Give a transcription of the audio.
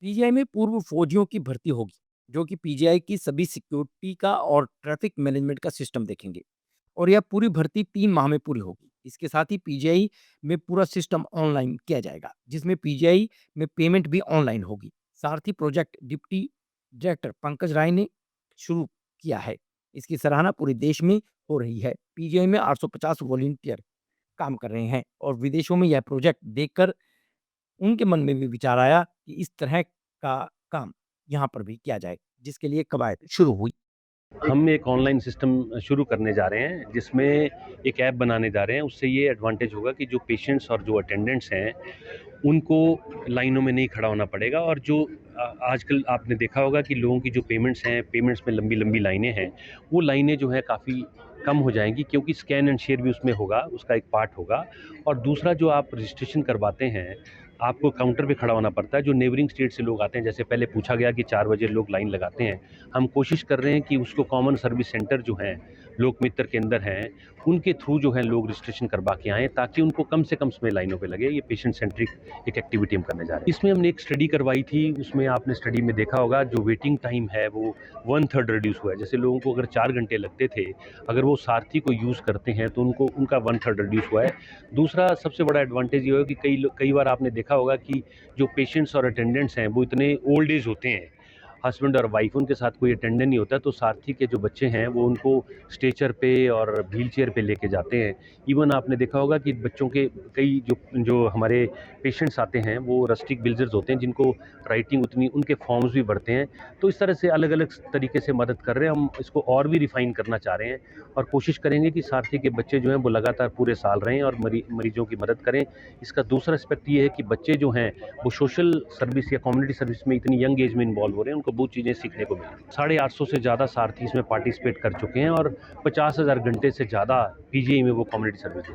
PGI में पूर्व फौजियों की भर्ती होगी, जो कि पीजीआई की सभी सिक्योरिटी का और ट्रैफिक मैनेजमेंट का सिस्टम देखेंगे। और यह पूरी भर्ती 3 माह में पूरी होगी। इसके साथ ही पीजीआई में पूरा सिस्टम ऑनलाइन किया जाएगा, जिसमें पीजीआई में पेमेंट भी ऑनलाइन होगी। सारथी project deputy director Pankaj Rai ने शुरू किया है। इसकी सराहना पूरे देश में हो रही है। पीजीआई में 850 वॉलंटियर काम कर रहे हैं और विदेशों में यह प्रोजेक्ट देखकर उनके मन में भी विचार आया कि इस तरह का काम यहाँ पर भी किया जाए, जिसके लिए कवायद शुरू हुई। हम एक ऑनलाइन सिस्टम शुरू करने जा रहे हैं जिसमें एक ऐप बनाने जा रहे हैं। उससे ये एडवांटेज होगा कि जो पेशेंट्स और जो अटेंडेंट्स हैं उनको लाइनों में नहीं खड़ा होना पड़ेगा। और जो आजकल आपने देखा होगा कि लोगों की जो पेमेंट्स हैं, पेमेंट्स में लंबी लंबी लाइनें हैं, वो लाइनें जो है काफ़ी कम हो जाएंगी, क्योंकि स्कैन एंड शेयर भी उसमें होगा, उसका एक पार्ट होगा। और दूसरा, जो आप रजिस्ट्रेशन करवाते हैं, आपको काउंटर पे खड़ा होना पड़ता है। जो नेबरिंग स्टेट से लोग आते हैं, जैसे पहले पूछा गया कि 4 बजे लोग लाइन लगाते हैं, हम कोशिश कर रहे हैं कि उसको कॉमन सर्विस सेंटर जो हैं लोक मित्र के अंदर हैं, उनके थ्रू जो है लोग रजिस्ट्रेशन करवा के आएँ, ताकि उनको कम से कम समय लाइनों पे लगे। ये पेशेंट सेंट्रिक एक एक्टिविटी हम करने जा रहे हैं। इसमें हमने एक स्टडी करवाई थी, उसमें आपने स्टडी में देखा होगा जो वेटिंग टाइम है वो 1/3 रिड्यूस हुआ है। जैसे लोगों को अगर 4 घंटे लगते थे, अगर वो सारथी को यूज़ करते हैं तो उनको उनका 1/3 रिड्यूस हुआ है। दूसरा सबसे बड़ा एडवांटेज ये है कि कई बार आपने देखा होगा कि जो पेशेंट्स और अटेंडेंट्स हैं वो इतने ओल्ड एज होते हैं, हस्बैंड और वाइफ, उनके साथ कोई अटेंडेंट नहीं होता, तो सारथी के जो बच्चे हैं वो उनको स्ट्रेचर पे और व्हील चेयर पे लेके जाते हैं। इवन आपने देखा होगा कि बच्चों के कई जो जो हमारे पेशेंट्स आते हैं वो रस्टिक बिल्डर्स होते हैं, जिनको राइटिंग उतनी, उनके फॉर्म्स भी भरते हैं। तो इस तरह से अलग अलग तरीके से मदद कर रहे हैं। हम इसको और भी रिफाइन करना चाह रहे हैं और कोशिश करेंगे कि सारथी के बच्चे जो हैं वो लगातार पूरे साल रहें और मरीजों की मदद करें। इसका दूसरा एस्पेक्ट ये है कि बच्चे जो हैं वो सोशल सर्विस या कम्युनिटी सर्विस में इतनी यंग एज में इन्वॉल्व हो रहे हैं, उनको बहुत चीज़ें सीखने को मिली। 850 से ज़्यादा सारथी इसमें पार्टिसिपेट कर चुके हैं और 50,000 घंटे से ज़्यादा पीजीआई में वो कम्युनिटी सर्विस